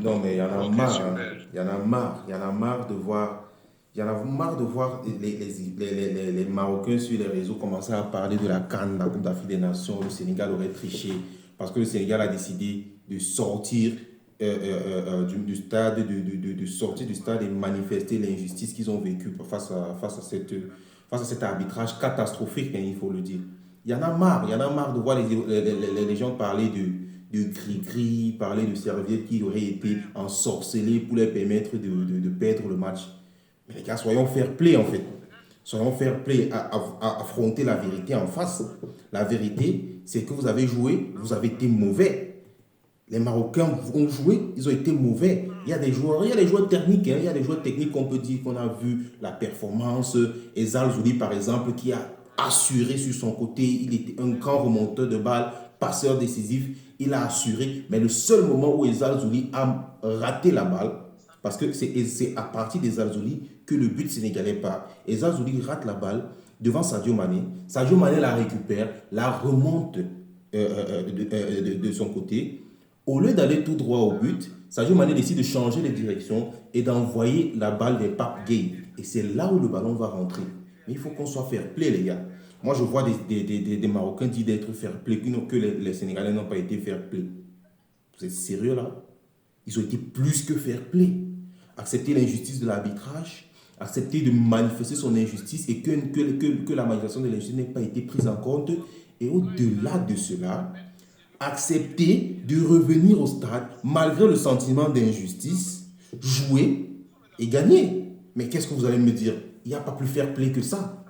Non, mais il y en a Ok, marre, hein. super. Il y en a marre. Il y en a marre de voir. Il y en a marre de voir les Marocains sur les réseaux commencer à parler de la CAN, la Coupe d'Afrique des Nations. Le Sénégal aurait triché parce que le Sénégal a décidé de sortir du stade, de sortir du stade et manifester l'injustice qu'ils ont vécue face à cet arbitrage catastrophique, hein, il faut le dire. Il y en a marre. Il y en a marre de voir les gens parler de gris-gris, parler de serviettes qui auraient été ensorcelées pour les permettre de perdre le match. Mais les gars, soyons fair play en fait. Soyons fair play à affronter la vérité en face. La vérité, c'est que vous avez joué, vous avez été mauvais. Les Marocains ont joué, ils ont été mauvais. Il y a des joueurs techniques, hein, il y a des joueurs techniques qu'on peut dire qu'on a vu la performance. Ezal Zouli, par exemple, qui a assuré sur son côté, il était un grand remonteur de balles, passeur décisif, il a assuré. Mais le seul moment où Ezal Zouli a raté la balle, parce que c'est à partir d'Ezal Zouli que le but sénégalais part. Ezal Zouli rate la balle devant Sadio Mané. Sadio Mané la récupère, la remonte de son côté. Au lieu d'aller tout droit au but, Sadio Mané décide de changer de direction et d'envoyer la balle vers Pape Gueye. Et c'est là où le ballon va rentrer. Mais il faut qu'on soit fair play, les gars. Moi, je vois des Marocains dire d'être fair play, que les Sénégalais n'ont pas été fair play. Vous êtes sérieux là? Ils ont été plus que fair play. Accepter l'injustice de l'arbitrage, accepter de manifester son injustice et que la manifestation de l'injustice n'ait pas été prise en compte. Et au-delà de cela, accepter de revenir au stade malgré le sentiment d'injustice, jouer et gagner. Mais qu'est-ce que vous allez me dire? Il n'y a pas plus fair play que ça.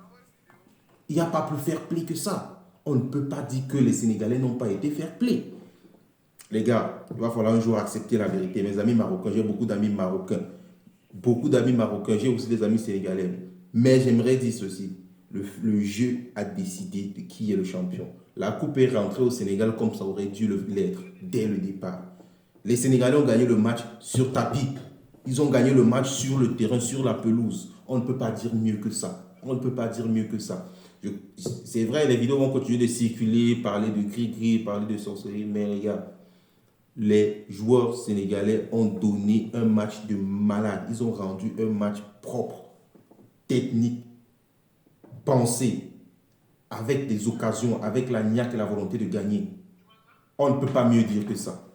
Il n'y a pas plus fair play que ça. On ne peut pas dire que les Sénégalais n'ont pas été fair play. Les gars, il va falloir un jour accepter la vérité. Mes amis marocains, j'ai beaucoup d'amis marocains. Beaucoup d'amis marocains, j'ai aussi des amis sénégalais. Mais j'aimerais dire ceci. Le jeu a décidé de qui est le champion. La coupe est rentrée au Sénégal comme ça aurait dû l'être dès le départ. Les Sénégalais ont gagné le match sur tapis. Ils ont gagné le match sur le terrain, sur la pelouse. On ne peut pas dire mieux que ça. On ne peut pas dire mieux que ça. C'est vrai, les vidéos vont continuer de circuler, parler de gris-gris, parler de sorcellerie, mais les gars, les joueurs sénégalais ont donné un match de malade. Ils ont rendu un match propre, technique, pensé, avec des occasions, avec la niaque et la volonté de gagner. On ne peut pas mieux dire que ça.